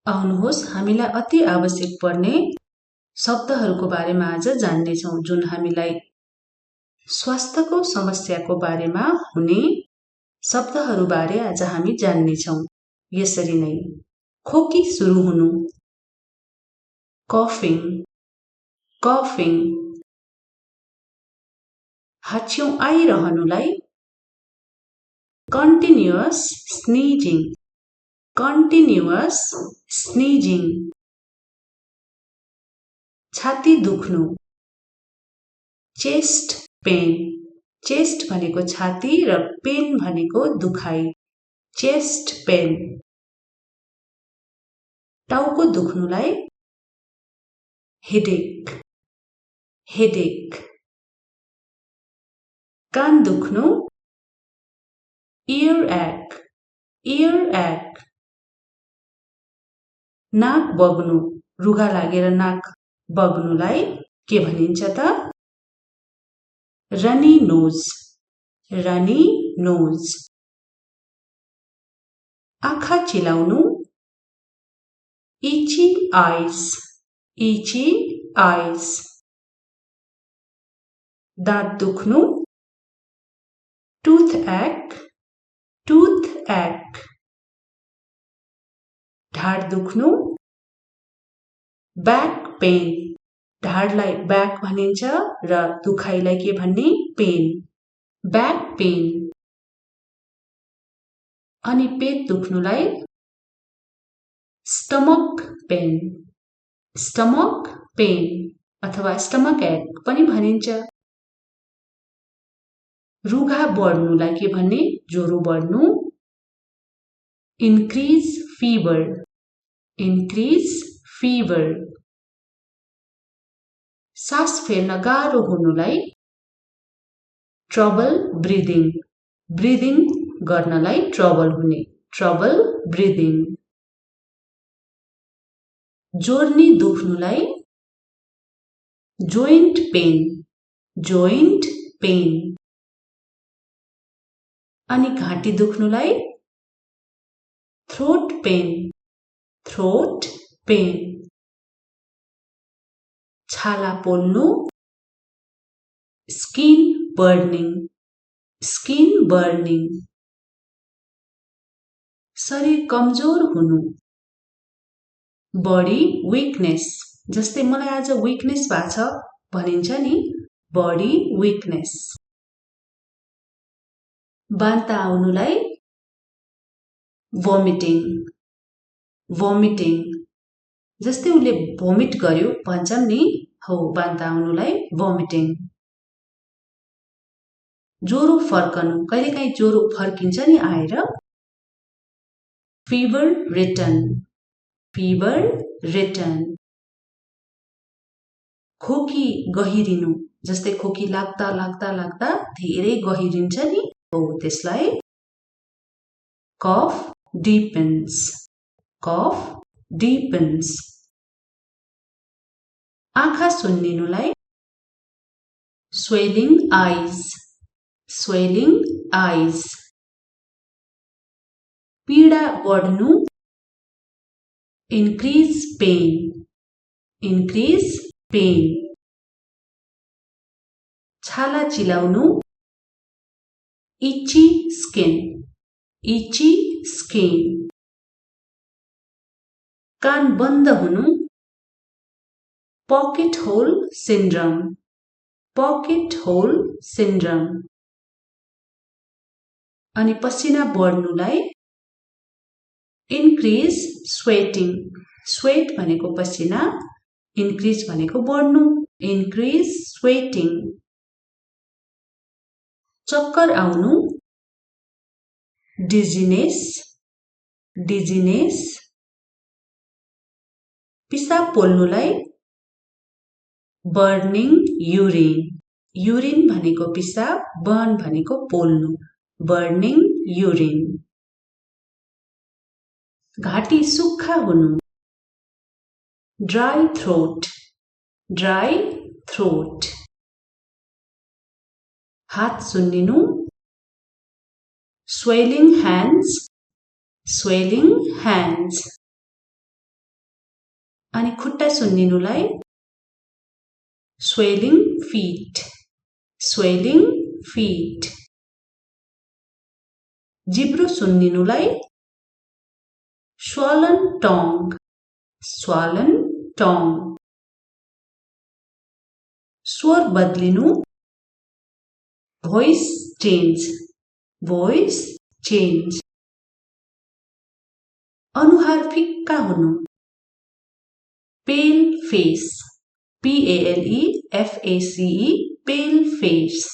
आउनुहोस् हामीलाई अति आवश्यक पर्ने शब्दहरूको बारेमा आज जान्नेछौँ जुन हामीलाई स्वास्थ्यको समस्याको बारेमा हुने शब्दहरूबारे आज हामी जान्नेछौँ। यसरी नै खोकी सुरु हुनु, कफिङ कफिङ, हाच्छिउँ आइरहनुलाई कन्टिन्युअस स्निजिङ कन्टिन्युअस स्निजिङ, छाती दुख्नु चेस्ट पेन, चेस्ट भनेको छाती र पेन भनेको दुखाइ, चेस्ट पेन, टाउको दुख्नुलाई हेडेक हेडेक, कान दुख्नु इयर एक् इयर एक्, नाक बग्नु रुघा लागेर नाक बग्नुलाई के भनिन्छ त? रनी नोज रनी नोज, आँखा चिलाउनु इची आइज इची आइज, दाँत दुख्नु टूथ एक् टूथ एक्, ढाड दुख्नु ब्याक पेन, ढाडलाई ब्याक भनिन्छ र दुखाइलाई के भन्ने? पेन, ब्याक पेन, अनि पेट दुख्नुलाई स्टमक पेन स्टमक पेन अथवा स्टमक एक् पनि भनिन्छ। रुघा बढ्नुलाई के भन्ने? ज्वरो बढ्नु इन्क्रिज फीवर इन्क्रिज फीवर, सास फेर्न गाह्रो हुनुलाई ट्रबल ब्रिदिङ ब्रिदिङ गर्नलाई ट्रबल हुने ट्रबल ब्रिदिङ, जोर्नी दुख्नुलाई जोइन्ट पेन जोइन्ट पेन, अनि घाँटी दुख्नुलाई थ्रोट पेन थ्रोट पेन, छाला पोल्नु स्किन बर्निङ स्किन बर्निङ, शरीर कमजोर हुनु बडी विकनेस, जस्तै मलाई आज विकनेस भएको छ भनिन्छ नि, बडी विकनेस, बान्ता आउनुलाई भोमिटिङ भोमिटिङ, जस्तै उसले भोमिट गर्यो भन्छौँ नि, हो बान्ता आउनुलाई भोमिटिङ, ज्वरो फर्कनु कहिलेकाहीँ ज्वरो फर्किन्छ नि आएर फीवर रिटर्न फीवर रिटर्न, खोकी गहिरिनु जस्तै खोकी लाग्दा लाग्दा लाग्दा धेरै गहिरिन्छ नि, हो त्यसलाई कफ डिपन्स कफ डिपन्स, आँखा सुन्निनुलाई स्वेलिङ आइज स्वेलिङ आइज, पीडा बढ्नु इन्क्रिज पेन, छाला चिलाउनु इची स्किन, कान बन्द हुनु पकेट होल सिन्ड्रम, अनि पसिना बढ्नुलाई इन्क्रिज स्वेटिङ स्वेट भनेको पसिना, इन्क्रिज भनेको बढ्नु इन्क्रिज स्वेटिङ, चक्कर आउनु डिजिनेस, पिसाब पोल्नुलाई बर्निङ युरिन भनेको पिसाब, बर्न भनेको पोल्नु बर्निङ युरिन, घाँटी सुक्खा हुनु ड्राई थ्रोट, हात सुन्निनु स्वेलिङ ह्यान्ड्स सुन्निनुलाई swelling feet, swelling feet. जिब्रो सुन्निनुलाई swollen tongue, swollen tongue. स्वर बदलिनु voice change, voice change. अनुहार फिक्का हुनु pale face, PALE FACE, pale face.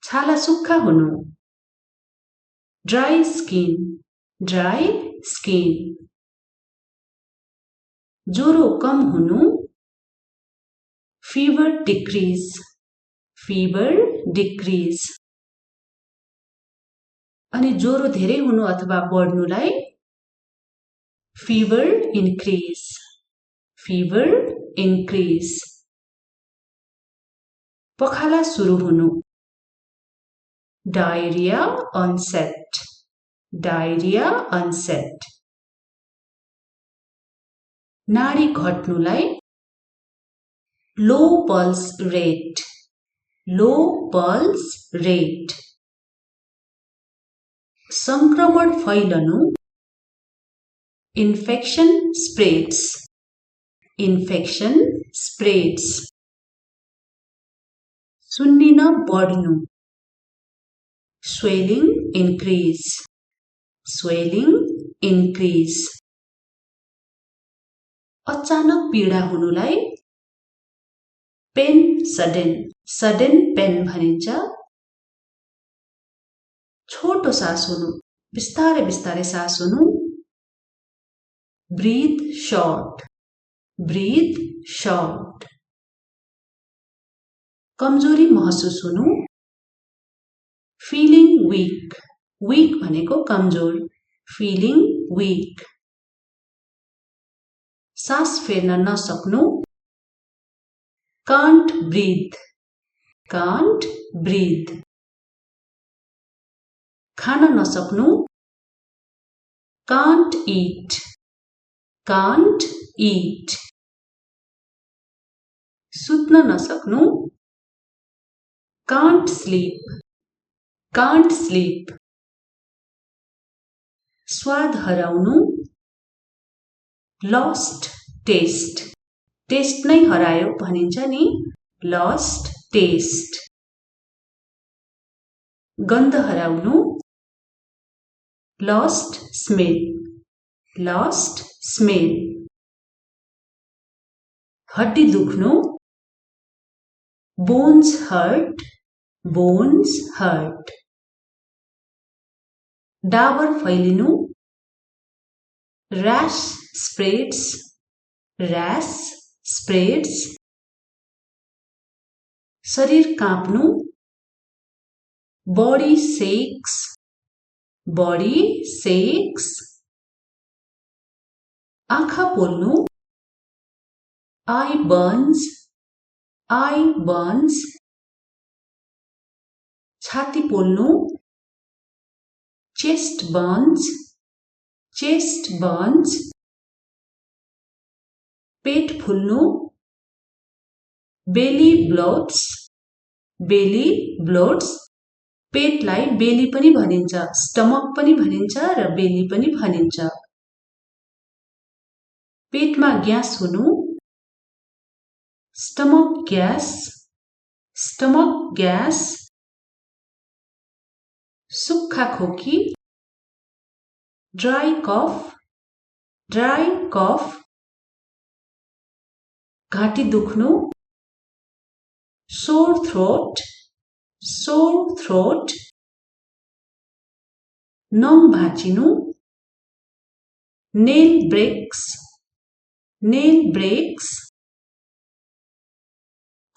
छाला सुक्खा हुनु dry skin, dry skin. ज्वरो कम हुनु fever decrease, fever decrease. अनि ज्वरो धेरै हुनु अथवा बढ्नुलाई fever increase, fever increase. पखाला सुरु हुनु diarrhea onset, diarrhea onset. नाडी घट्नुलाई low pulse rate, low pulse rate. संक्रमण फैलनु infection spreads, infection spreads. सुन्निन बढ्नु swelling increase, swelling increase. अचानक पीडा हुनुलाई pain sudden, sudden pain भनिन्छ. छोटो सास हुनु बिस्तारै बिस्तारै सास हुनु breathe short, breathe short. कमजोरी महसुस हुनु feeling weak, weak भनेको कमजोर, feeling weak. सास फेर्न नसक्नु can't breathe, can't breathe. खान नसक्नु can't eat, can't eat. सुत्न नसक्नु can't sleep, can't sleep. स्वाद हराउनु lost taste, taste नै हरायो भनिन्छ नि lost taste. गन्ध हराउनु lost smell, lost smell. हड्डी दुख्नु bones hurt, bones hurt. Dabur फैलिनु rash spreads, rash spreads. शरीर काँप्नु body shakes, body shakes. आँखा पोल्नु eye burns, eye burns. छाती पोल्नु chest burns, chest burns. पेट फुल्नु belly bloats, belly bloats. पेटलाई बेली पनि भनिन्छ, स्टमक पनि भनिन्छ र बेली पनि भनिन्छ. पेटमा ग्यास हुनु stomach gas, stomach gas. सुक्खा खोकी dry cough, dry cough. घाँटी दुख्नु sore throat, sore throat. नङ भाँचिनु nail breaks, nail breaks.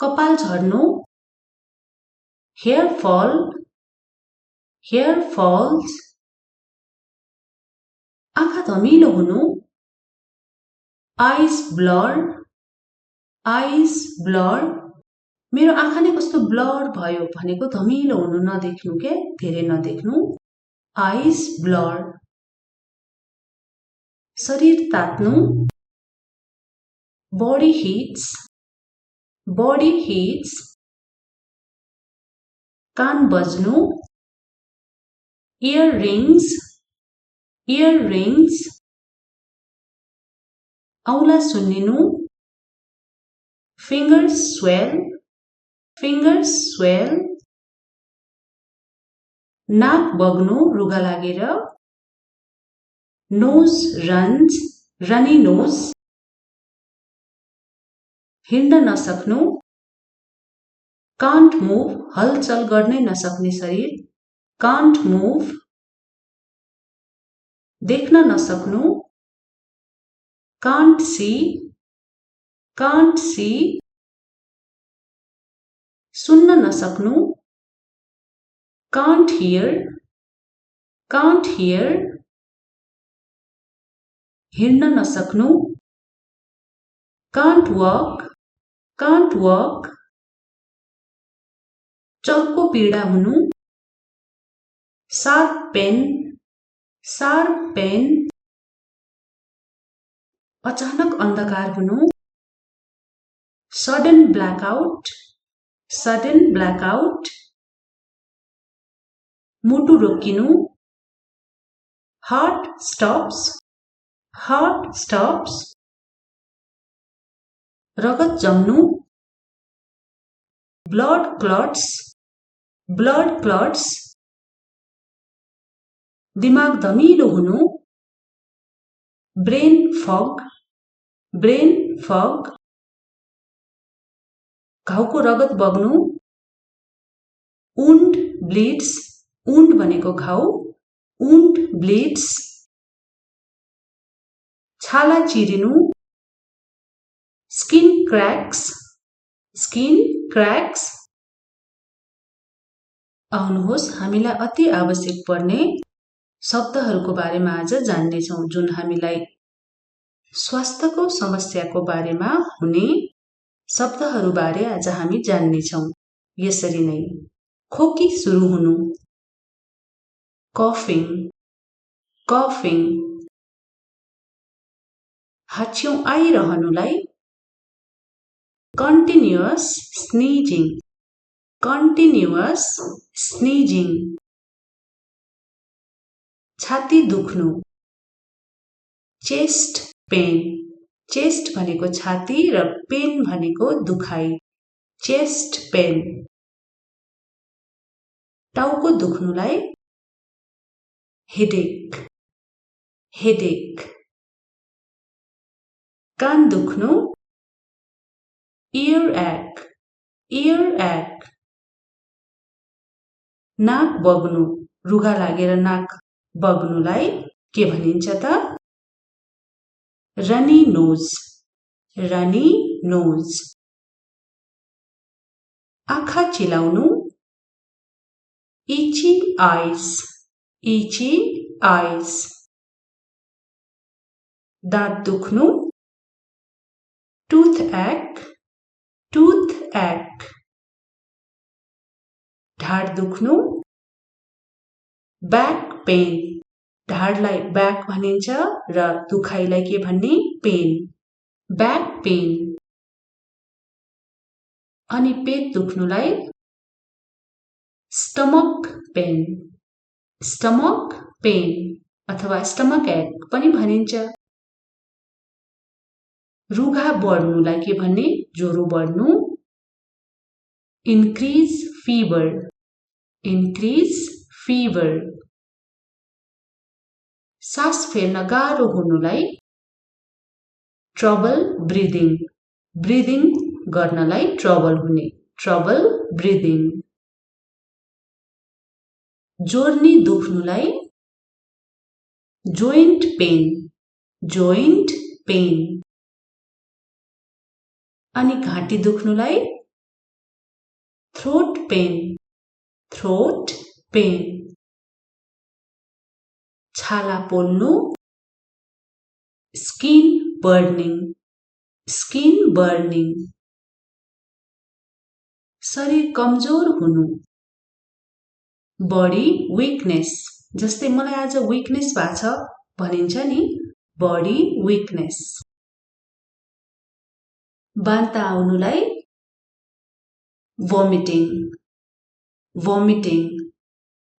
कपाल झर्नु hair fall, hair falls. आँखा धमिलो हुनु eyes blur, eyes blur. मेरो आँखा नै कस्तो ब्लर भयो भनेको धमिलो हुनु नदेख्नु के धेरै नदेख्नु eyes blur. शरीर तात्नु body heats, body heats, कान बज्नु, earrings, earrings, औला सुन्निनु, fingers swell, fingers swell, नाक बग्नु रुगा लागेर, nose runs, runny nose, हिँड्न नसक्नु, can't move, हलचल गर्नै नसक्ने शरीर, can't move, देख्न नसक्नु, can't see, can't see, सुन्न नसक्नु, can't hear, can't hear, हिँड्न नसक्नु, can't walk, can't walk, चर्को पीडा हुनु, sharp pain, sharp pain, अचानक अन्धकार हुनु, sudden blackout, sudden blackout, मुटु रोकिनु, heart stops, heart stops, रगत जम्नु, blood clots, blood clots, दिमाग धमिलो हुनु, brain fog, brain fog, घाउको रगत बग्नु, wound bleeds, wound भनेको घाउ, wound bleeds, छाला चिरिनु, skin cracks, skin cracks, आउनुहोस् हामीलाई अति आवश्यक पर्ने शब्दहरूको बारेमा आज जान्ने छौं जुन हामीलाई स्वास्थ्यको समस्याको बारेमा हुने शब्दहरू बारे आज हामी जान्ने छौं। यसरी नै खोकी सुरु हुनु, coughing, coughing, हाच्छिउँ आइरहनुलाई continuous sneezing, continuous sneezing, छाती दुख्नु, chest pain, chest भनेको छाती र pain भनेको दुखाइ, chest pain, टाउको दुख्नुलाई headache, headache, कान दुख्नु earache, earache, नाक बग्नु रुगा लागेर नाक बग्नुलाई के भनिन्छ त runny nose, runny nose, आँखा चिलाउनु itchy eyes, itchy eyes, दाँत दुख्नु toothache, toothache, ढाड दुख्नु back pain, ढाडलाई back भनिन्छ र दुखाइलाई के भन्ने pain, back pain, अनि पेट दुख्नुलाई stomach pain, stomach pain अथवा stomach ache पनि भनिन्छ। रुघा बढ्नुलाई के भन्ने ज्वरो बढ्नु increase fever, increase fever, सास फेर्न गाह्रो हुनुलाई trouble breathing, breathing गर्नलाई trouble हुने trouble breathing, जोर्नी दुख्नुलाई joint pain, joint pain, अनि घाँटी दुख्नुलाई throat pain, throat pain, छाला पोल्नु skin burning, skin burning, शरीर कमजोर हुनु body weakness, जस्तै मलाई आज weakness भएको छ भनिन्छ नि body weakness। बान्ता आउनुलाई vomiting, vomiting.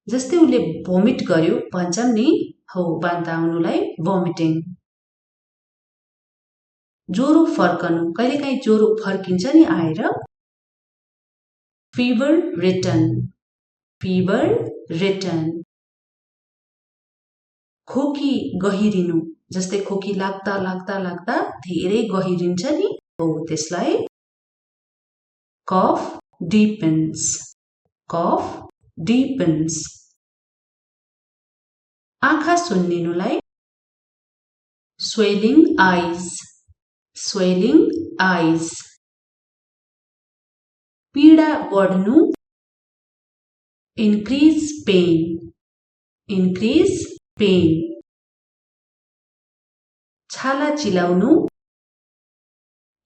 जस्तै उसले भोमिट गर्यो भन्छौं नि, हो बान्ता आउनुलाई vomiting. ज्वरो फर्कनु, कहिलेकाहीँ ज्वरो फर्किन्छ नि आएर, fever return, fever return. खोकी गहिरिनु, जस्तै खोकी लाग्दा लाग्दा लाग्दा धेरै गहिरिन्छ नि, हो त्यसलाई cough deepens, cough deepens. आँखा सुन्निनुलाई swelling eyes, swelling eyes. पीडा बढ्नु increase pain, increase pain. छाला चिलाउनु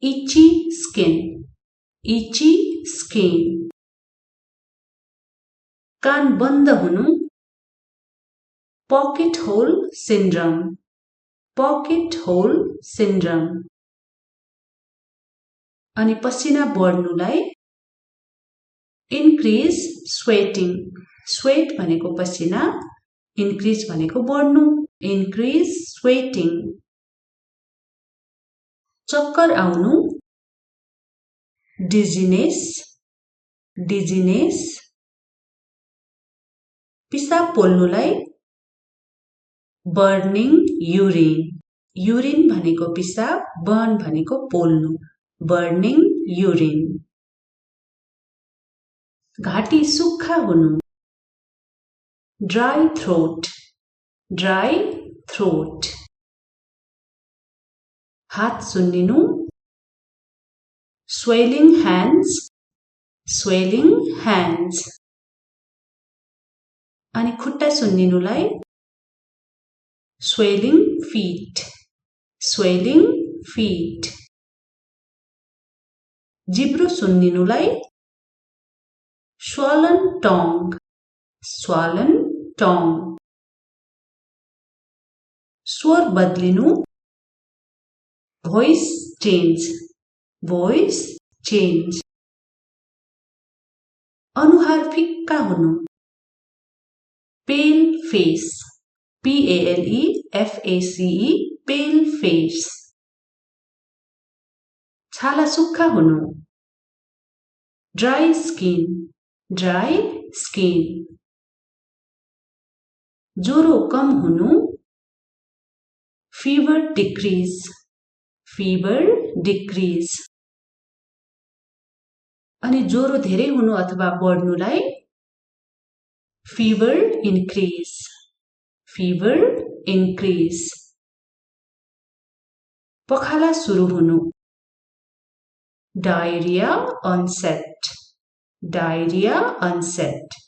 itchy skin, itchy skin. कान बन्द हुनु pocket hole syndrome, pocket hole syndrome. अनि पसिना बढ्नुलाई increase sweating, sweat भनेको पसिना, increase भनेको बढ्नु, increase sweating. चक्कर आउनु dizziness, dizziness. पिसाब पोल्नुलाई burning urine, urine भनेको पिसाब, burn भनेको पोल्नु, burning urine. घाटी सुक्खा हुनु dry throat, dry throat. हात सुन्निनु swelling hands, swelling hands. अनि खुट्टा सुन्निनुलाई swelling feet, swelling feet. जिब्रो सुन्निनुलाई swollen tongue, swollen tongue. स्वर बदलिनु voice change, voice change. अनुहार फिक्का हुनु pale face, PALE FACE, pale face. छाला सुक्खा हुनु dry skin, dry skin. ज्वरो कम हुनु fever decrease, fever decrease. अनि ज्वरो धेरै हुनु अथवा बढ्नुलाई fever increase, fever increase. पखाला सुरु हुनु diarrhea onset, diarrhea onset.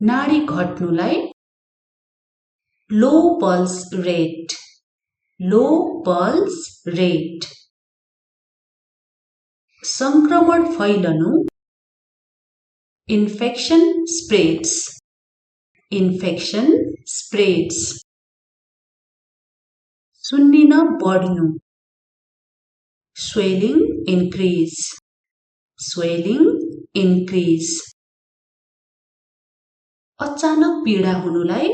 नाडी घट्नुलाई low pulse rate, low pulse rate. संक्रमण फैलनु infection spreads, infection spreads. सुन्निन बढ्नु swelling increase, swelling increase. अचानक पीडा हुनुलाई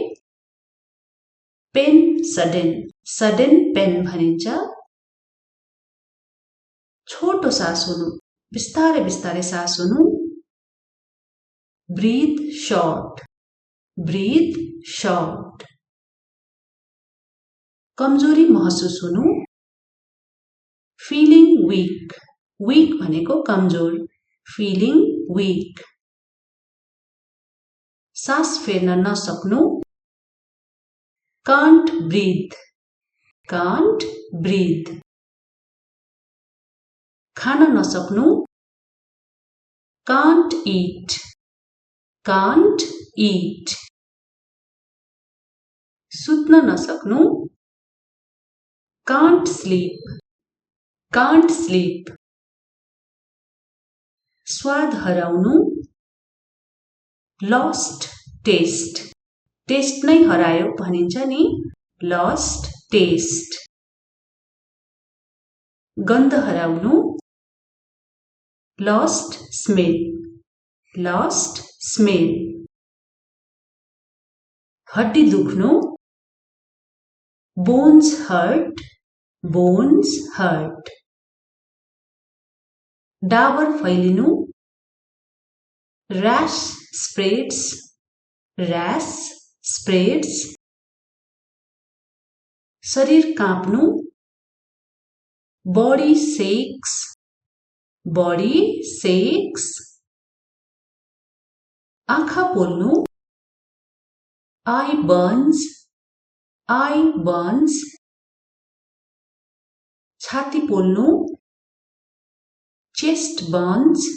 pain sudden, sudden pain भनिन्छ. छोटो सास हुनु बिस्तारै बिस्तारै सास हुनु breathe short, breathe short. कमजोरी महसुस हुनु feeling weak, weak भनेको कमजोर, feeling weak. सास फेर्न नसक्नु can't breathe, can't breathe. खान नसक्नु can't eat, can't eat. सुत्न नसक्नु can't sleep, can't sleep. स्वाद हराउनु lost taste, taste नै हरायो भनिन्छ नि lost taste. गन्ध हराउनु, lost smell, lost smell. हड्डी दुख्नु, bones hurt, bones hurt. Dabur फैलिनु, rash spreads, rash spreads. शरीर काँप्नु, body shakes, body shakes. आँखा पोल्नु, eye burns, eye burns. छाती पोल्नु, chest burns,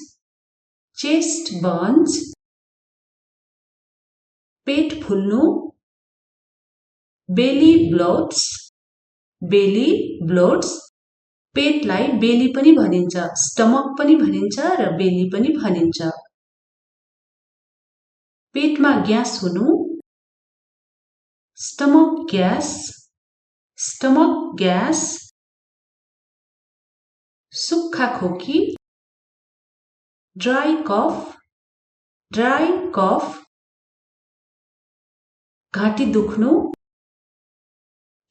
chest burns. पेट फुल्नु, belly bloats, belly bloats. पेटलाई बेली पनि भनिन्छ, स्टमक पनि भनिन्छ र बेली पनि भनिन्छ. पेटमा ग्यास हुनु, stomach gas, stomach gas. सुक्खा खोकी, dry cough, dry cough. घाँटी दुख्नु,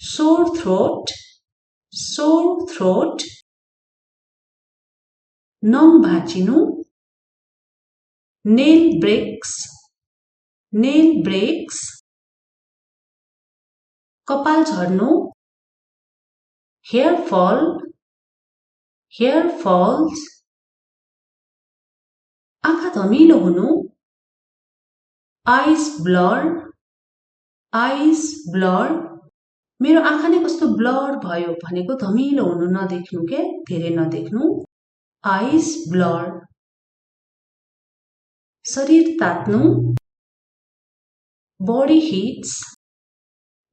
sore throat, sore throat. नङ भाँचिनु, nail breaks, nail breaks. कपाल झर्नु, hair fall, hair falls. आँखा धमिलो हुनु, eyes blur, eyes blur. मेरो आँखा नै कस्तो ब्लर भयो भनेको धमिलो हुनु, नदेख्नु के, धेरै नदेख्नु. eyes blur. शरीर तात्नु, body heats,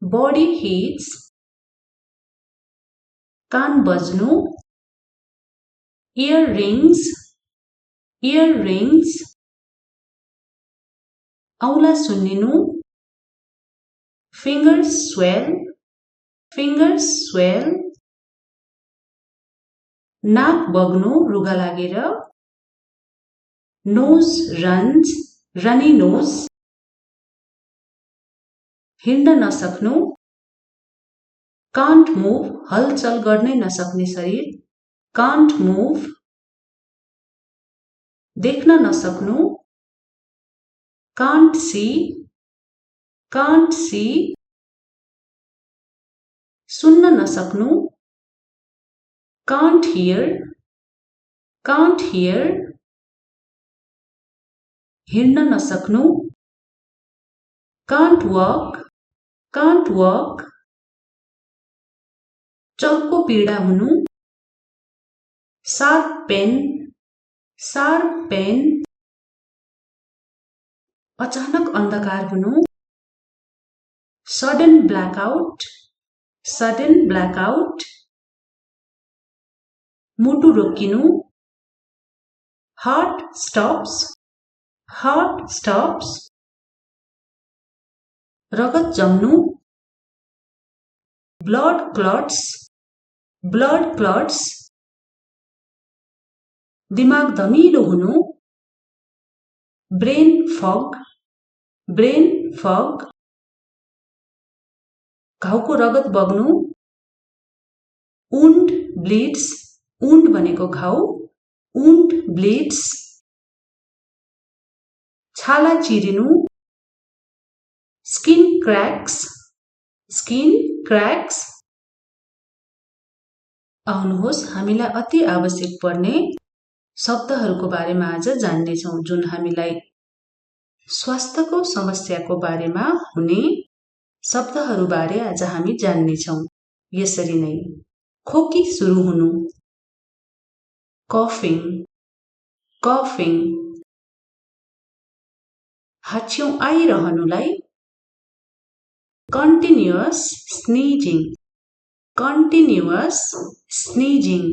body heats. कान बज्नु, earrings, earrings. औला सुन्निनु, fingers swell, fingers swell. नाक बग्नु रुगा लागेर, nose runs, runny nose. हिँड्न नसक्नु, can't move, हलचल गर्नै नसक्ने शरीर, can't move. देख्न नसक्नु, can't see, can't see. सुन्न नसक्नु, can't hear, can't hear. हिँड्न नसक्नु, can't walk, can't walk. चर्को पीडा हुनु, sharp pain, sharp pain. अचानक अन्धकार हुनु, sudden blackout, sudden blackout. मुटु रोकिनु, heart stops, heart stops. रगत जम्नु, blood clots, blood clots. दिमाग धमिलो हुनु, brain fog, brain fog. घाउको रगत बग्नु, wound bleeds, wound भनेको घाउ, wound bleeds. छाला चिरिनु, skin cracks, skin cracks. आउनुहोस् हामीलाई अति आवश्यक पर्ने शब्दहरूको बारेमा आज जान्ने छौं, जुन हामीलाई स्वास्थ्यको समस्याको बारेमा हुने शब्दहरू बारे आज हामी जान्ने छौं. यसरी नै खोकी सुरु हुनु, coughing, coughing. हाच्छिउँ आइरहनुलाई continuous sneezing, continuous sneezing.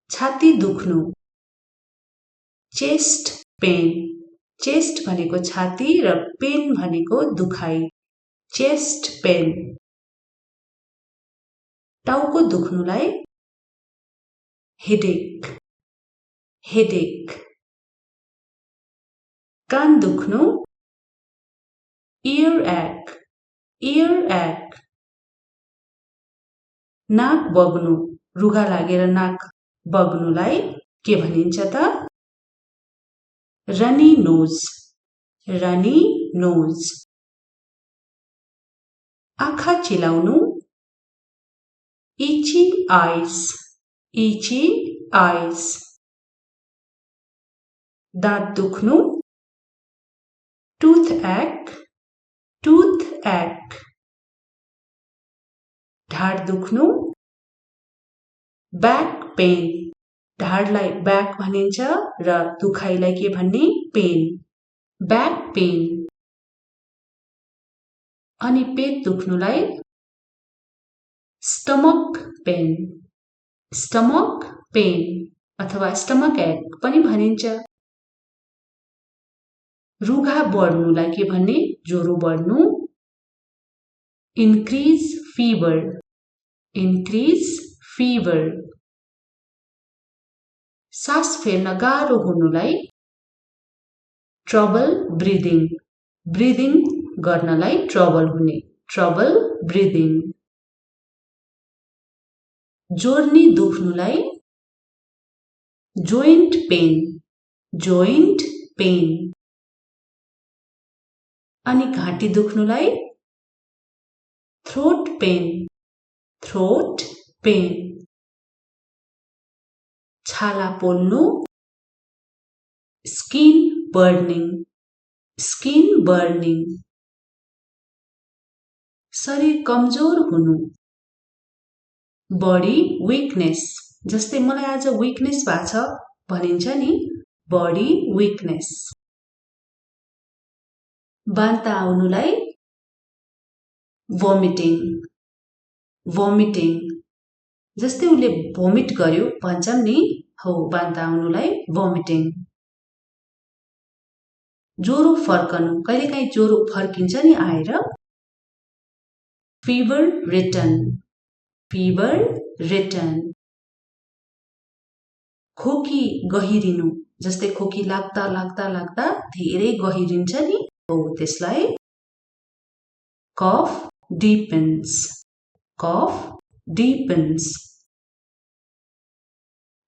छाती दुख्नु, chest pain, chest भनेको छाती र pain भनेको दुखाइ, chest pain. टाउको दुख्नुलाई हेडेक हेडेक। कान दुख्नु इयर एक् इयर एक्। नाक बग्नु रुघा लागेर नाक बग्नुलाई के भनिन्छ त? Runny nose runny nose. आँखा चिलाउनु इची आइज इची आइज। दाँत दुख्नु टूथ एक् टूथ एक्। ढाड दुख्नु ब्याक पेन ढाडलाई ब्याक भनिन्छ र दुखाइलाई के भन्ने? Pain back pain. अनि पेट दुख्नुलाई स्टमक पेन स्टमक पेन अथवा स्टमक एक् पनि भनिन्छ। रुघा बढ्नुलाई के भन्ने? ज्वरो बढ्नु इन्क्रिज फीवर इन्क्रिज फीवर। सास फेर्न गाह्रो हुनुलाई ट्रबल ब्रिदिङ ब्रिदिङ गर्नलाई ट्रबल हुने ट्रबल ब्रिदिङ। जोर्नी दुख्नुलाई जोइन्ट पेन जोइन्ट पेन। अनि घाँटी दुख्नुलाई थ्रोट पेन थ्रोट पेन। छाला पोल्नु स्किन बर्निङ स्किन बर्निङ। शरीर कमजोर हुनु बडी विकनेस जस्तै मलाई आज विकनेस भएको छ भनिन्छ नि बडी विकनेस। बान्ता आउनुलाई भोमिटिङ भोमिटिङ जस्तै उसले भोमिट गर्यो भन्छौं नि हो बान्ता आउनुलाई भोमिटिङ। ज्वरो फर्कनु कहिलेकाहीँ ज्वरो फर्किन्छ नि आएर फीवर रिटर्न फीवर रिटर्न। खोकी गहिरिनु जस्तै खोकी लाग्दा लाग्दा लाग्दा धेरै गहिरिन्छ नि हो त्यसलाई कफ डिपन्स कफ डिपन्स।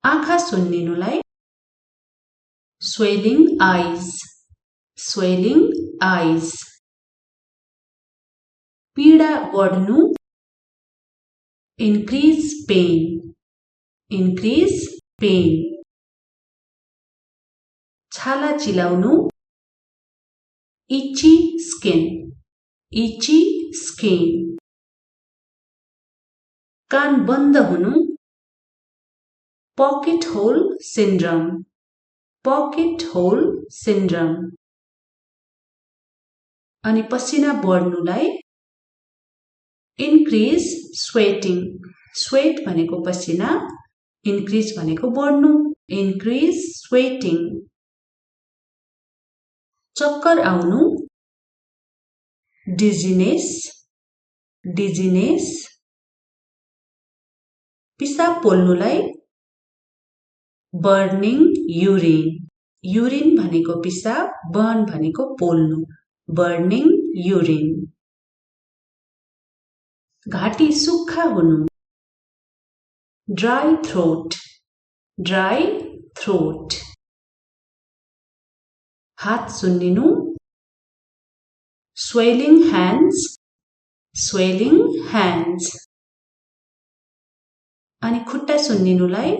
आँखा सुन्निनुलाई स्वेलिङ आइज स्वेलिङ आइज। पीडा बढ्नु इन्क्रिज पेन इन्क्रिज पेन। छाला चिलाउनु इची स्किन इची स्किन। कान बन्द हुनु pocket hole syndrome pocket hole syndrome. अनि पसिना बढ्नुलाई इन्क्रिज स्वेटिङ स्वेट भनेको पसिना इन्क्रिज भनेको बढ्नु इन्क्रिज स्वेटिङ। चक्कर आउनु डिजिनेस डिजिनेस। पिसाब पोल्नुलाई बर्निङ युरिन युरिन भनेको पिसाब बर्न भनेको पोल्नु बर्निङ युरिन। घाँटी सुक्खा हुनु ड्राई थ्रोट ड्राई थ्रोट। हात सुन्निनु स्वेलिङ ह्यान्ड्स स्वेलिङ ह्यान्ड्स। अनि खुट्टा सुन्निनुलाई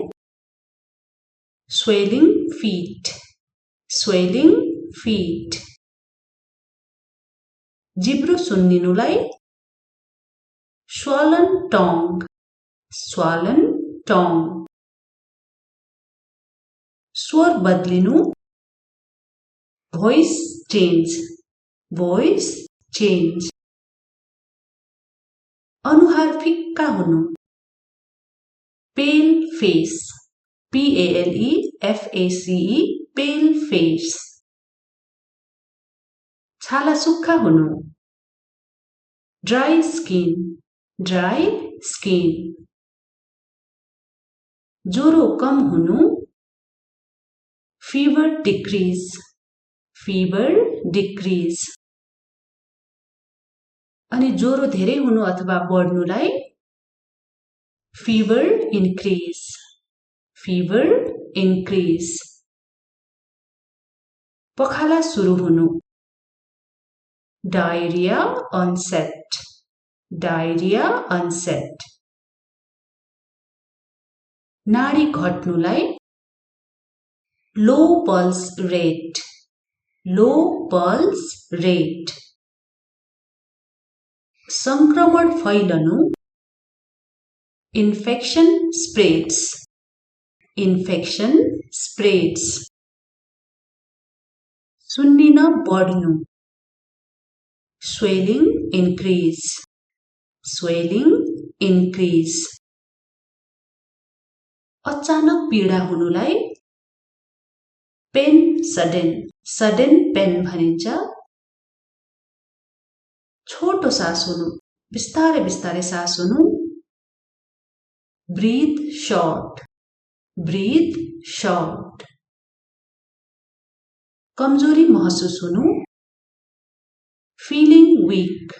स्वेलिङ फीट स्वेलिङ फीट। जिब्रो सुन्निनुलाई स्वलन टङ स्वलन टङ। स्वर बदलिनु भोइस चेन्ज भोइस चेन्ज। अनुहार फिक्का हुनु pale face PALEFACE pale face. छाला सुक्खा हुनु ड्राई स्किन ड्राई स्किन। ज्वरो कम हुनु, fever decrease, fever decrease. अनि ज्वरो धेरै हुनु अथवा बढ्नुलाई fever increase, fever increase. पखाला सुरु हुनु, diarrhea onset, diarrhea onset. नाडी घट्नुलाई low pulse rate, low pulse rate. संक्रमण फैलनु, infection spreads, infection spreads. सुन्निन बढ्नु, swelling increase, swelling increase. अचानक पीडा हुनुलाई pain sudden, sudden pain भनिन्छ. छोटो सास हुनु, बिस्तारै बिस्तारै सास हुनु, breathe short, breathe short. कमजोरी महसुस हुनु, feeling weak,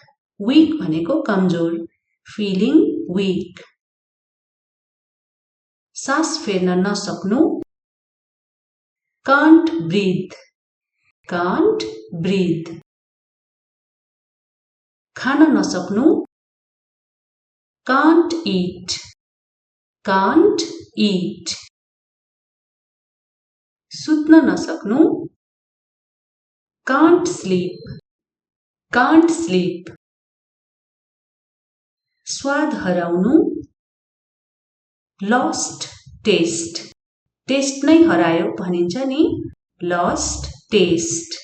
weak भनेको कमजोर, feeling weak. सास फेर्न नसक्नु, can't breathe, can't breathe. खान नसक्नु, can't eat, can't eat. सुत्न नसक्नु, can't sleep, can't sleep. स्वाद हराउनु, lost taste, taste नै हरायो भनिन्छ नि, lost taste.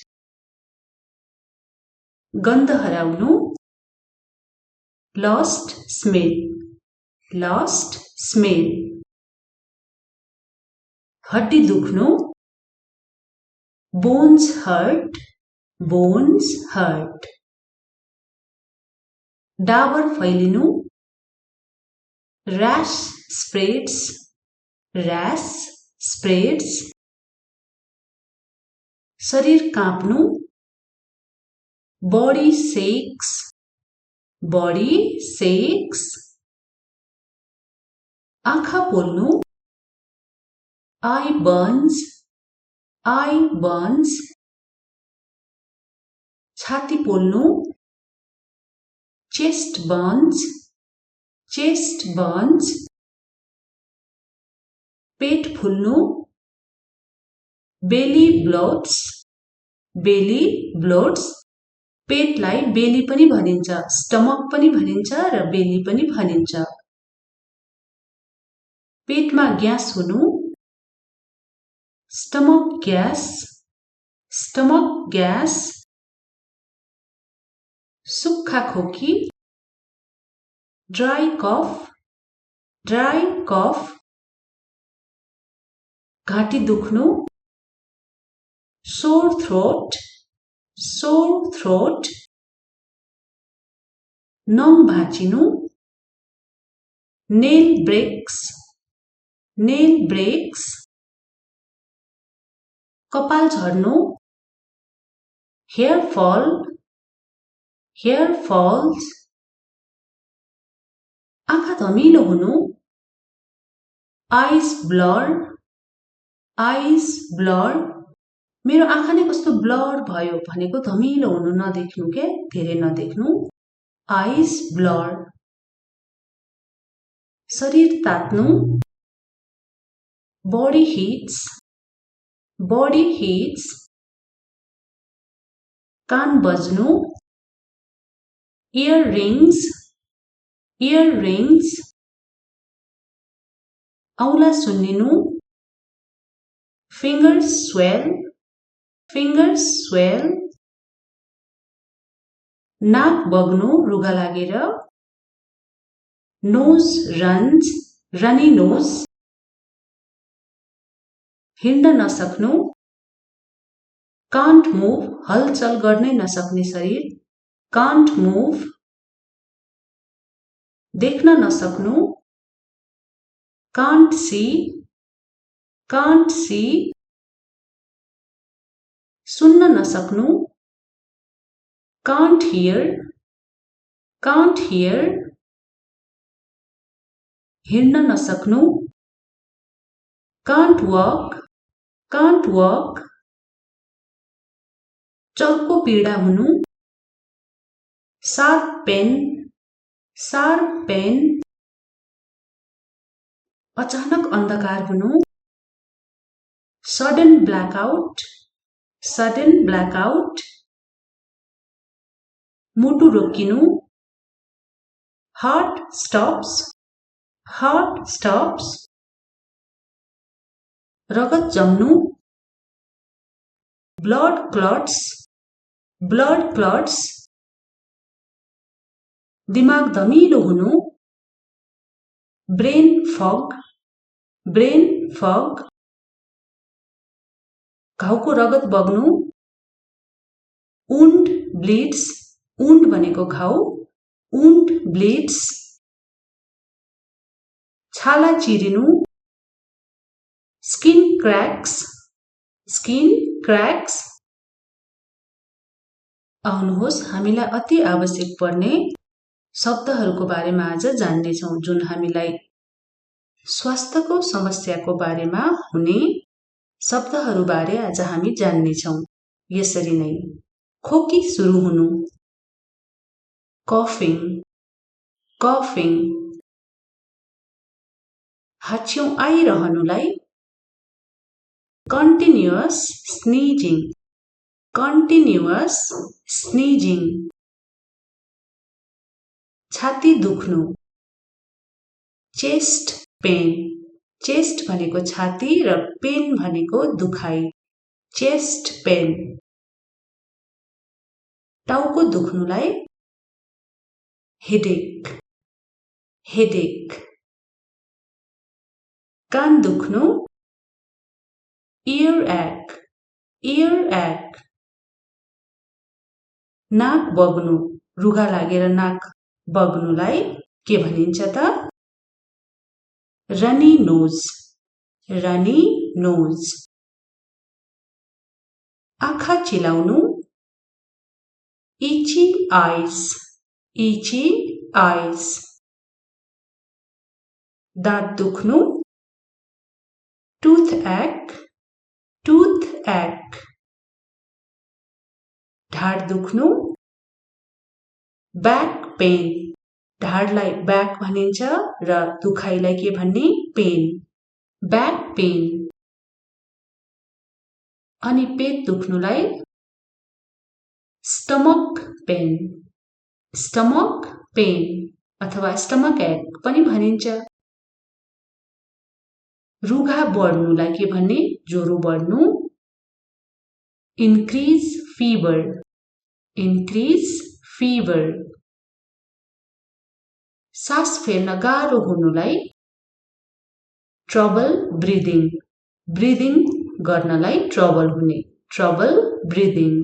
गन्ध हराउनु, lost smell, lost smell. हड्डी दुख्नु, bones hurt, bones hurt. Dabur फैलिनु, rash spreads, rash spreads. शरीर काँप्नु, body shakes, body shakes. आँखा पोल्नु, eye burns, eye burns. छाती पोल्नु, chest burns, chest burns. पेट फुल्नु, belly bloats, belly bloats. पेटलाई बेली पनि भनिन्छ, स्टमक पनि भनिन्छ र बेली पनि भनिन्छ. पेटमा ग्यास हुनु, stomach gas, stomach gas. सुक्खा खोकी, dry cough, dry cough. घाँटी दुख्नु, sore throat, sore throat. नङ भाँचिनु, nail breaks, nail breaks. कपाल झर्नु, hair fall, hair falls. आँखा धमिलो हुनु, eyes blur, eyes blur. मेरो आँखा नै कस्तो ब्लर भयो भनेको धमिलो हुनु नदेख्नु के, धेरै नदेख्नु, eyes blur. शरीर तात्नु, body heats, body heats. कान बज्नु, earrings, earrings. औला सुन्निनु, fingers swell, fingers swell. नाक बग्नु रुगा लागेर, nose runs, runny nose. हिँड्न नसक्नु, can't move, हलचल गर्नै नसक्ने शरीर, can't move. देख्न नसक्नु, can't see, can't see. सुन्न नसक्नु, can't hear, can't hear. हिँड्न नसक्नु, can't walk, can't walk. चर्को पीडा हुनु, sharp pain, sharp pain. अचानक अन्धकार हुनु, sudden blackout, sudden blackout. मुटु रोकिनु, heart stops, heart stops. रगत जम्नु, blood clots, blood clots. दिमाग धमिलो हुनु, brain fog, brain fog. घाउको रगत बग्नु, wound bleeds, wound भनेको घाउ, wound bleeds. छाला चिरिनु, skin cracks, skin cracks. आउनुहोस् हामीलाई अति आवश्यक पर्ने शब्दहरूको बारेमा आज जान्ने छौं जुन हामीलाई स्वास्थ्यको समस्याको बारेमा हुने शब्दहरू बारे आज हामी जान्ने छौं। यसरी नै खोकी सुरु हुनु, coughing, coughing. हाच्छिउँ आइरहनुलाई continuous sneezing, continuous sneezing. छाती दुख्नु, chest pain, chest भनेको छाती र pain भनेको दुखाइ, chest pain. टाउको दुख्नुलाई headache, headache. कान दुख्नु earache, earache. नाक बग्नु, रुघा लागेर नाक बग्नुलाई के भनिन्छ त? runny nose, runny nose. आँखा चिलाउनु itchy eyes, itchy eyes. दाँत दुख्नु toothache, toothache. ढाड दुख्नु back pain, ढाडलाई back भनिन्छ र दुखाइलाई के भन्ने? pain, back pain. अनि पेट दुख्नुलाई stomach pain, stomach pain अथवा stomach ache पनि भनिन्छ। रुघा बढ्नुलाई के भन्ने? ज्वरो बढ्नु increase fever, increase fever. सास फेर्न गाह्रो हुनुलाई trouble breathing, breathing गर्नलाई trouble हुने, trouble breathing.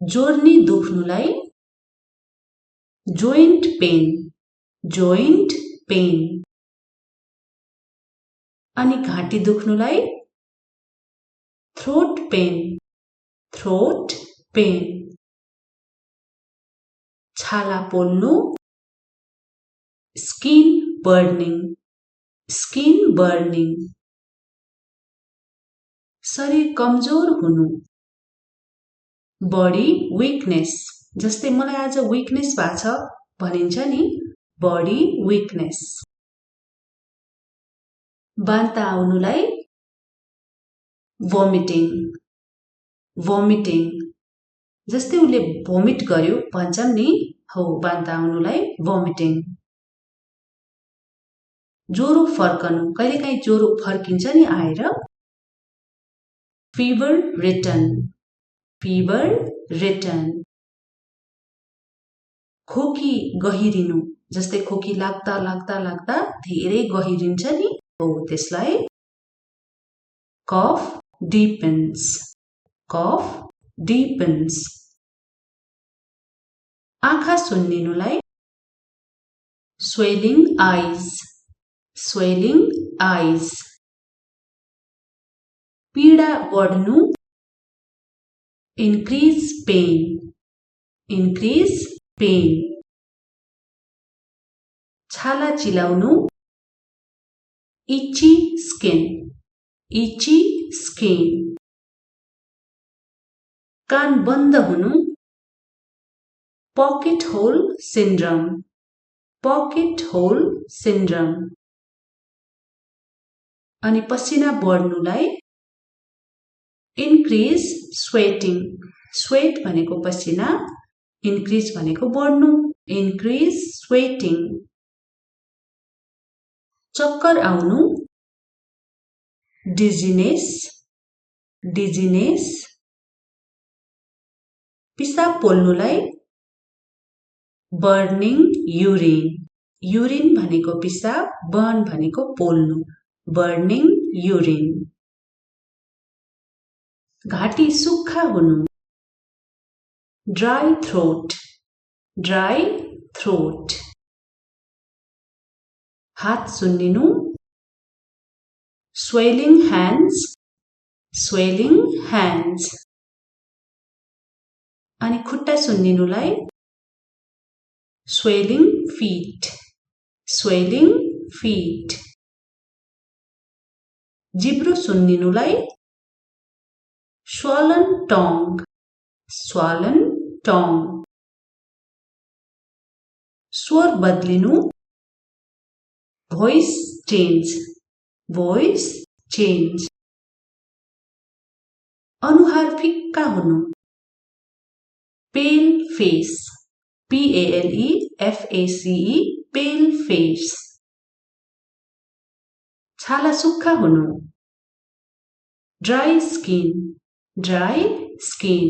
जोर्नी दुख्नुलाई joint pain, joint pain. अनि घाँटी दुख्नुलाई throat pain, throat pain. छाला पोल्नु skin burning, skin burning. शरीर कमजोर हुनु body weakness. जस्तै मलाई आज weakness भएको छ भनिन्छ नि, body weakness. बान्ता आउनुलाई vomiting, vomiting. जस्तै उले भोमिट गर्यो भन्छम नि, हो बान्ता आउनुलाई vomiting. ज्वरो फर्कनु, कहिलेकाहीँ ज्वरो फर्किन्छ नि आएर, fever return, fever return. खोकी गहिरिनु, जस्तै खोकी लाग्दा लाग्दा लाग्दा धेरै गहिरिन्छ नि, हो त्यसलाई cough deepens, cough deepens. आँखा सुन्निनुलाई swelling eyes, swelling eyes. पीडा बढ्नु, increase pain, increase pain. छाला चिलाउनु, itchy skin, itchy skin. कान बन्द हुनु, pocket hole syndrome, pocket hole syndrome. अनि पसिना बढ्नुलाई increase sweating, sweat भनेको पसिना, increase भनेको बढ्नु, increase sweating. चक्कर आउनु, dizziness, dizziness. पिसाब पोल्नुलाई burning urine, urine भनेको पिसाब, burn भनेको पोल्नु, burning urine. घाटी सुक्खा हुनु, dry throat, dry throat. हात सुन्निनु, swelling hands, swelling hands. अनि खुट्टा सुन्निनुलाई swelling feet, swelling feet. जिब्रो सुन्निनुलाई swollen tongue, swollen tongue. स्वर बदलिनु, voice change, voice change. अनुहार फिक्का हुनु, pale face, pale face, pale face. छाला सुक्खा हुनु, dry skin, dry skin.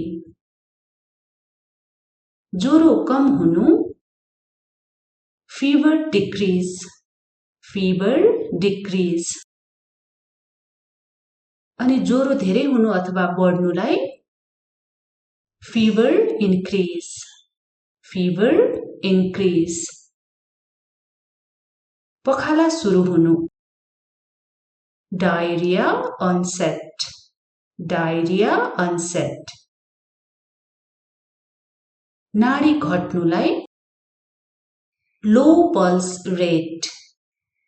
ज्वरो कम हुनु, fever decrease, fever decrease. अनि ज्वरो धेरै हुनु अथवा बढ्नुलाई fever increase, fever increase. पखाला सुरु हुनु, diarrhea onset, diarrhea onset. नाडी घट्नुलाई low pulse rate,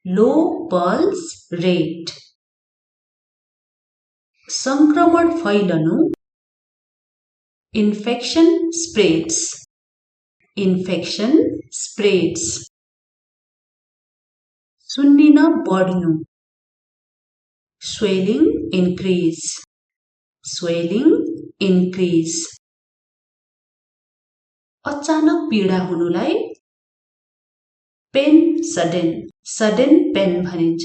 low pulse rate. संक्रमण फैलनु, infection spreads, infection spreads. सुन्निन बढ्नु, swelling increase, swelling increase. अचानक पीडा हुनुलाई pain sudden, sudden pain भनिन्छ.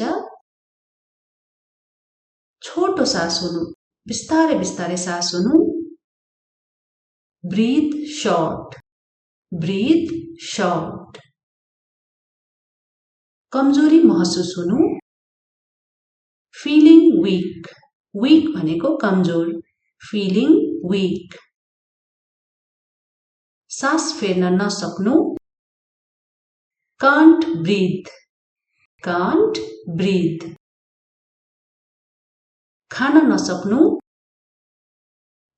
छोटो सास हुनु, बिस्तारै बिस्तारै सास हुनु, breathe short, breathe short. कमजोरी महसुस हुनु, feeling weak, weak भनेको कमजोर, feeling weak. सास फेर्न नसक्नु, can't breathe, can't breathe. खान नसक्नु,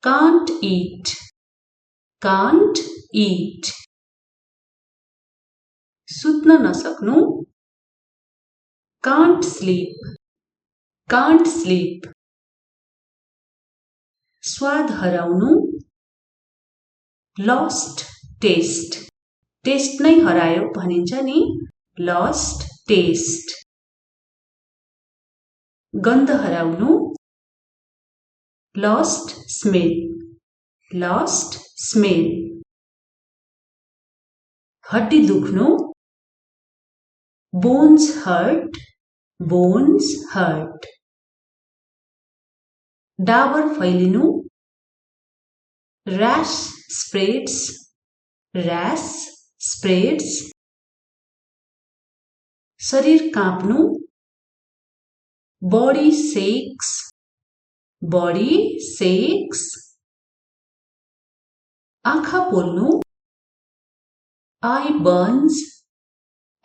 can't eat, can't eat. सुत्न नसक्नु, can't sleep, can't sleep. स्वाद हराउनु, lost taste, taste नै हरायो भनिन्छ नि, lost taste. गन्ध हराउनु, lost smell, lost smell. हड्डी दुख्नु, bones hurt, bones hurt. Dabur फैलिनु, rash spreads, rash spreads. शरीर काँप्नु, body shakes, body shakes. आँखा पोल्नु, eye burns,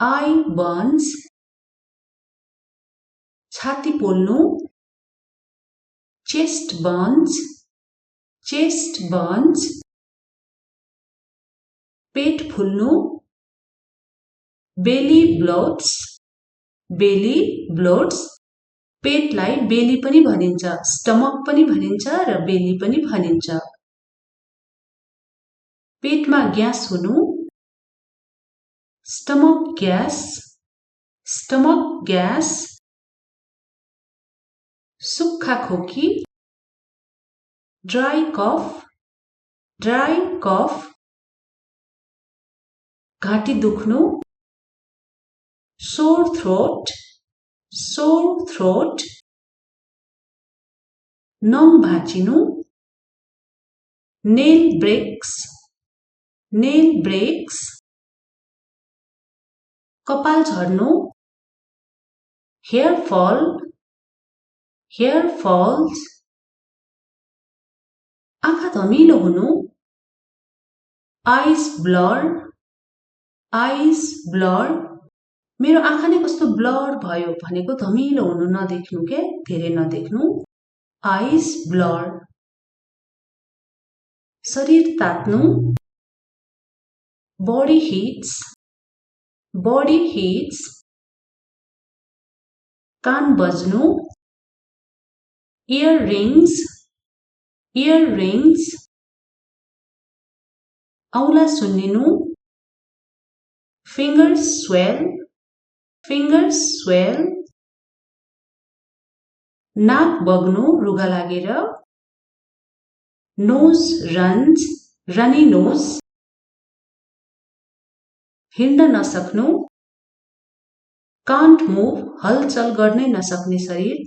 आई बर्न्स छाती पोल्नु चेस्ट बर्न्स पेट फुल्नु बेली ब्लोट्स पेटलाई बेली पनि भनिन्छ स्टमक पनि भनिन्छ र बेली पनि भनिन्छ पेटमा ग्यास हुनु स्टमक ग्यास सुक्खा खोकी ड्राई कफ घाँटी दुख्नु सोर थ्रोट नङ भाँचिनु नेल ब्रेक्स कपाल झर्नु हेयर फल्स आँखा धमिलो हुनु आइज ब्लर मेरो आँखा नै कस्तो ब्लर भयो भनेको धमिलो हुनु नदेख्नु के धेरै नदेख्नु आइज ब्लर शरीर तात्नु बॉडी हिट्स कान बज्नु इयररिंग्स औला सुन्निनु फिंगर्स स्वेल नाक बग्नु रुगा लागेर नोज रनी नोज हिँड्न नसक्नु कान्ट मुभ हलचल गर्नै नसक्ने शरीर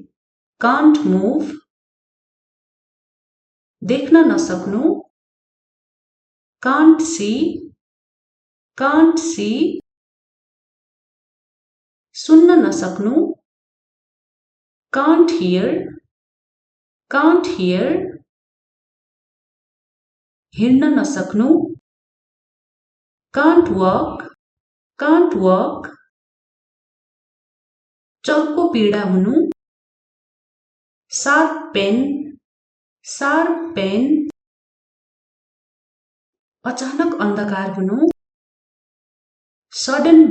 कान्ट मुभ देख्न नसक्नु कान्ट सी सुन्न नसक्नु कान्ट हियर हिँड्न नसक्नु कान्ट वक चर्को पीडा हुनु शार्प पेन अचानक अन्धकार हुनु सडन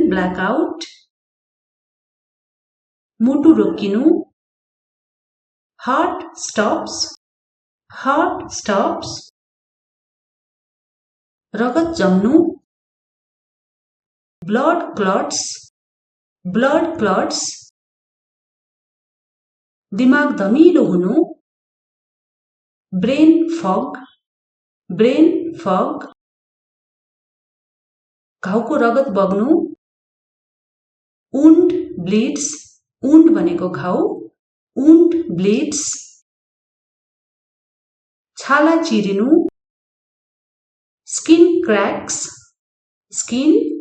ब्ल्याकआउट मुटु रोकिनु हार्ट स्टप्स रगत जम्नु ब्लड क्लट्स दिमाग धमिलो हुनु ब्रेन फग घाउको रगत बग्नु वुन्ड भनेको घाउ वुन्ड ब्लिड्स छाला चिरिनु स्किन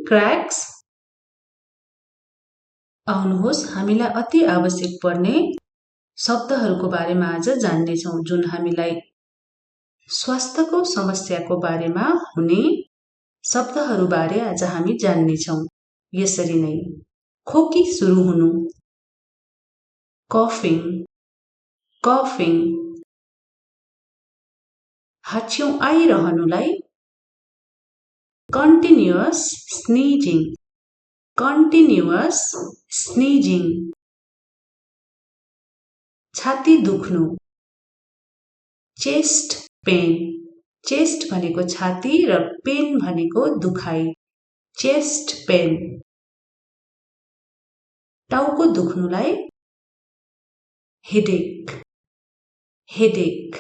क्रैक्स आउनुहोस् हामीलाई अति आवश्यक पर्ने शब्दहरूको बारेमा आज जान्नेछौँ जुन हामीलाई स्वास्थ्यको समस्याको बारेमा हुने शब्दहरू बारे आज हामी जान्नेछौँ यसरी नै खोकी सुरु हुनु कफिङ हाच्छिउँ आइरहनुलाई कन्टिन्युअस स्नीजिङ छाती दुख्नु चेस्ट भनेको छाती र पेन भनेको दुखाइ चेस्ट पेन टाउको दुख्नुलाई हेडेक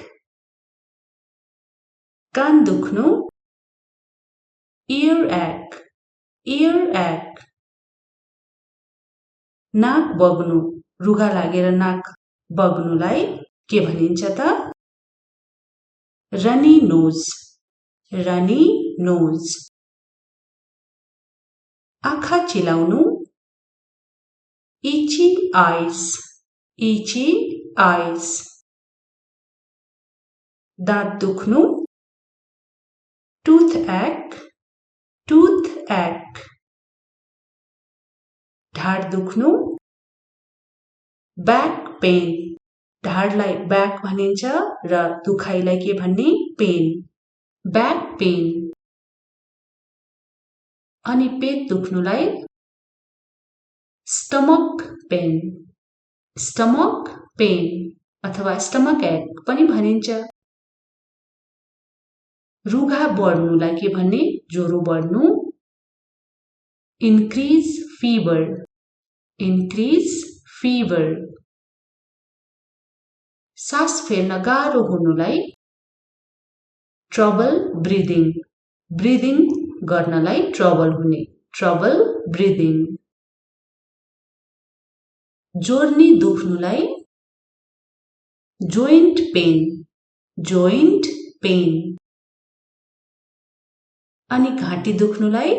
कान दुख्नु इयर एक्ट नाक बग्नु रुगा लागेर नाक बग्नुलाई के भनिन्छ त रनी नोज आँखा चिलाउनु इची आइज दाँत दुख्नु टुथ ache, ढाड दुख्नु, back pain, ढाडलाई back भनिन्छ र दुखाइलाई के भन्ने pain, back pain. अनि पेट दुख्नुलाई stomach pain, stomach pain अथवा stomach ache पनि भनिन्छ. रुघा बढ्नुलाई के भन्ने ज्वरो बढ्नु, increase fever, increase fever. सास फेर्न गाह्रो हुनुलाई trouble breathing, breathing गर्नलाई trouble हुने, trouble breathing. जोर्नी दुख्नुलाई joint pain, joint pain. अनि घाँटी दुख्नुलाई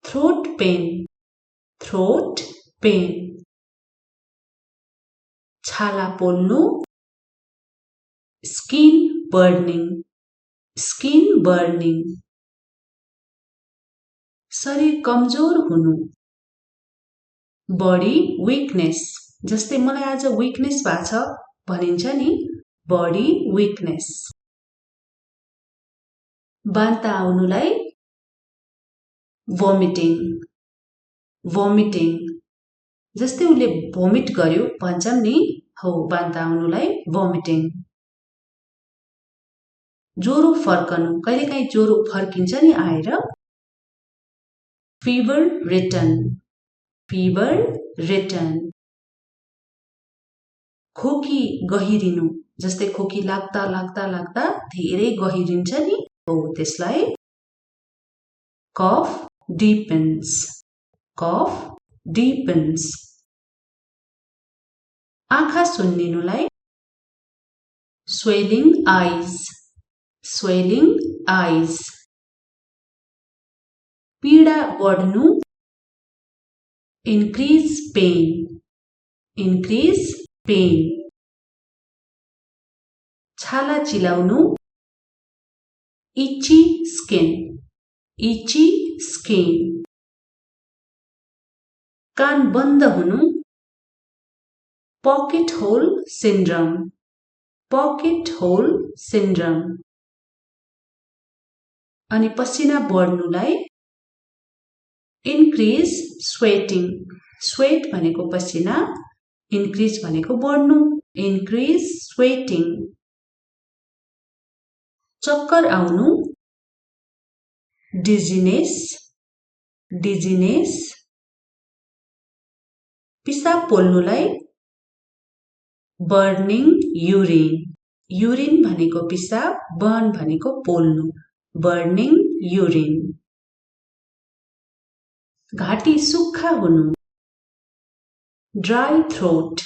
throat pain, throat pain. छाला पोल्नु skin burning, skin burning. शरीर कमजोर हुनु body weakness, जस्तै मलाई आज weakness भएको छ भनिन्छ नि, body weakness. बान्ता आउनुलाई vomiting, vomiting. जस्तै उले भोमिट गर्यो भन्छौं नि, हो बान्ता आउनुलाई vomiting. ज्वरो फर्कनु, कहिलेकाहीँ ज्वरो फर्किन्छ नि आएर, fever return, fever return. खोकी गहिरिनु, जस्तै खोकी लाग्दा लाग्दा लाग्दा धेरै गहिरिन्छ नि, हो त्यसलाई cough deepens, cough deepens. आँखा सुन्निनुलाई swelling eyes, swelling eyes. पीडा बढ्नु increase pain, increase pain. छाला चिलाउनु itchy skin, itchy skin. कान बन्द हुनु pocket hole syndrome, pocket hole syndrome. अनि पसिना बढ्नुलाई increase sweating, sweat भनेको पसिना, increase भनेको बढ्नु, increase sweating. चक्कर आउनु dizziness, dizziness. पिसाब पोल्नुलाई burning urine, urine भनेको पिसाब, burn भनेको पोल्नु, burning urine. घाटी सुक्खा हुनु dry throat,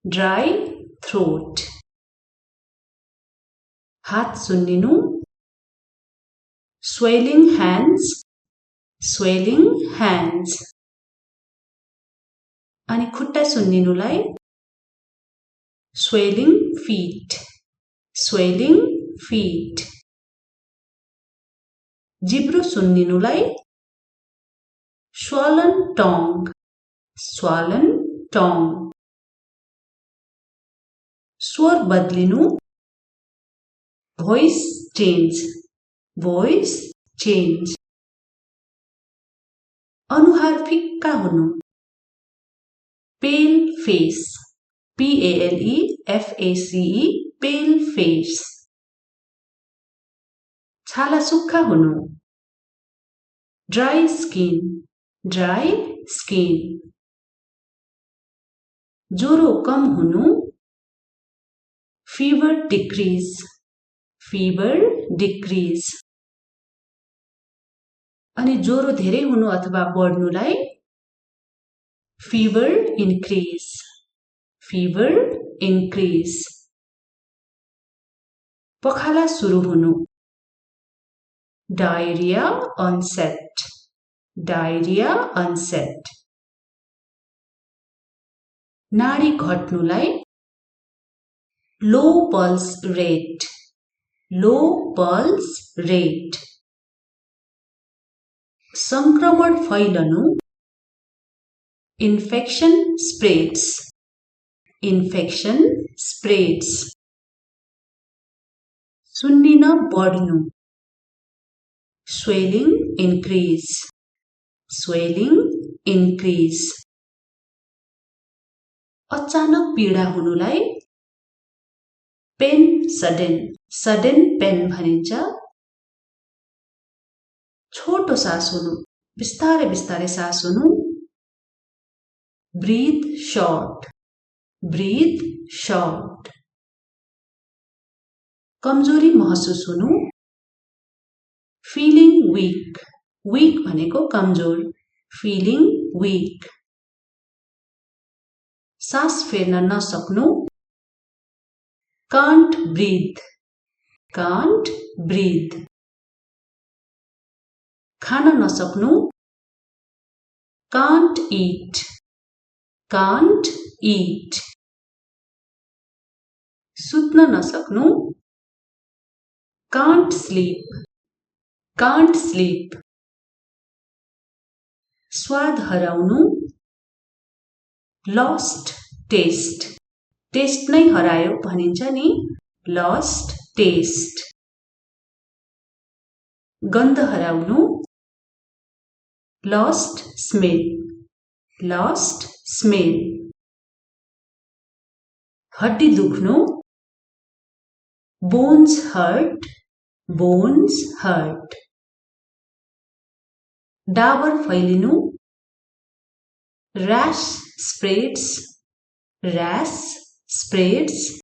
dry throat. हात सुन्निनु swelling hands, swelling hands. अनि खुट्टा सुन्निनुलाई swelling feet, swelling feet. जिब्रो सुन्निनुलाई swollen tongue, swollen tongue. स्वर बदलिनु voice change, voice change. अनुहार फिक्का हुनु pale face, pale face, pale face. छाला सुक्खा हुनु dry skin, dry skin. ज्वरो कम हुनु fever decrease, fever decrease. अनि ज्वरो धेरै हुनु अथवा बढ्नुलाई fever increase, fever increase. पखाला सुरु हुनु diarrhea onset, diarrhea onset. नाडी घट्नुलाई low pulse rate, low pulse rate. संक्रमण फैलनु, infection spreads, infection spreads. सुन्निन बढ्नु, swelling increase, swelling increase. अचानक पीडा हुनुलाई पेन सडन, सडन पेन भनिन्छ. छोटो सास हुनु, बिस्तारै बिस्तारै सास हुनु, breathe short, breathe short. कमजोरी महसुस हुनु, feeling weak, weak भनेको कमजोर, feeling weak. सास फेर्न नसक्नु, can't breathe, can't breathe. खान नसक्नु, can't eat, can't eat. सुत्न नसक्नु, can't sleep, can't sleep. स्वाद हराउनु, lost taste, taste नै हरायो भनिन्छ नि, lost taste. गन्ध हराउनु, lost smell, lost smell. हड्डी दुख्नु, bones hurt, bones hurt. Dabur फैलिनु, rash spreads, rash spreads.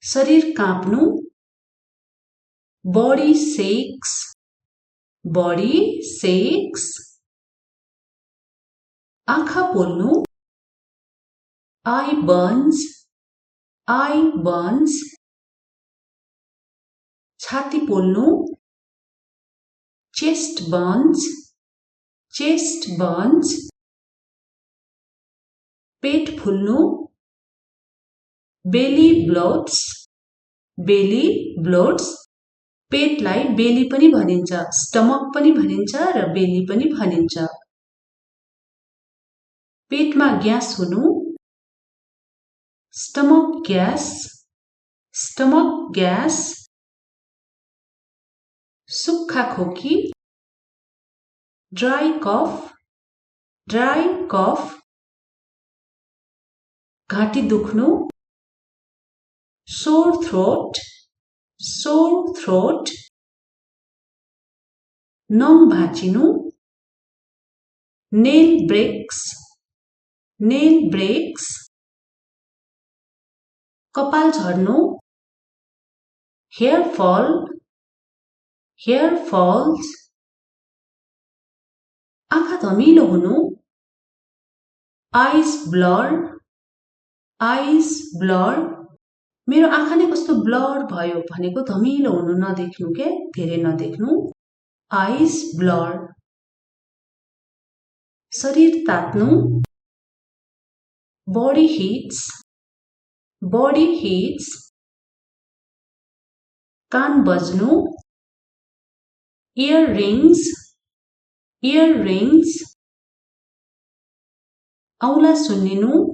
शरीर काँप्नु, body shakes, body shakes. आँखा पोल्नु, eye burns, eye burns. छाती पोल्नु, chest burns, chest burns. पेट फुल्नु, belly bloats, belly bloats. पेटलाई बेली पनि भनिन्छ, स्टमक पनि भनिन्छ र बेली पनि भनिन्छ. पेटमा ग्यास हुनु, stomach gas, stomach gas. सुक्खा खोकी, dry cough, dry cough. घाँटी दुख्नु, sore throat, sore throat. नङ भाँचिनु, nail breaks, nail breaks. कपाल झर्नु, hair fall, hair falls. आँखा धमिलो हुनु, eyes blur, eyes blur. मेरो आँखा नै कस्तो ब्लर भयो भनेको धमिलो हुनु नदेख्नु के, धेरै नदेख्नु, eyes blur. शरीर तात्नु, body heats, body heats. कान बज्नु, earrings, earrings. औला सुन्निनु,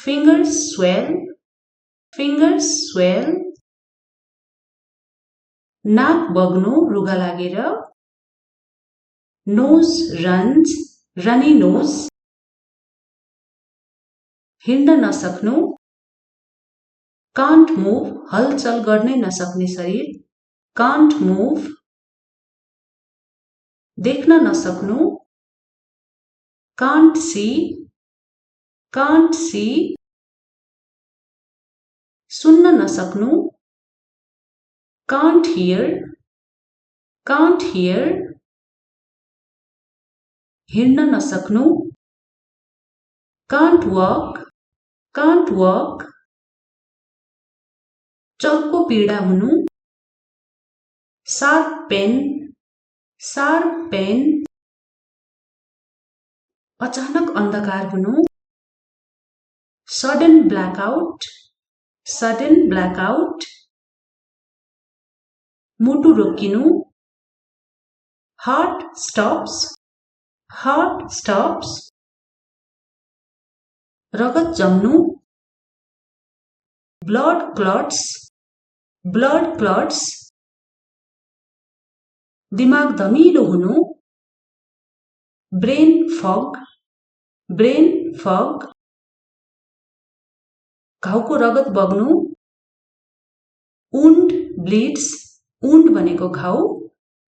fingers swell, fingers swell. नाक बग्नु रुगा लागेर, nose runs, runny nose. हिँड्न नसक्नु, can't move, हलचल गर्नै नसक्ने शरीर, can't move. देख्न नसक्नु, can't see, can't see. सुन्न नसक्नु, can't hear, can't hear. हिँड्न नसक्नु, can't walk, can't walk. चर्को पीडा हुनु, sharp pain, sharp pain. अचानक अन्धकार हुनु, sudden blackout, sudden blackout. मुटु रोकिनु, heart stops, heart stops. रगत जम्नु, blood clots, blood clots. दिमाग धमिलो हुनु, brain fog, brain fog. घाउको रगत बग्नु, wound bleeds, wound भनेको घाउ,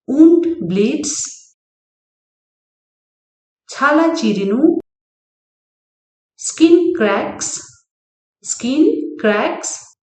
wound bleeds. छाला चिरिनु, skin cracks, skin cracks.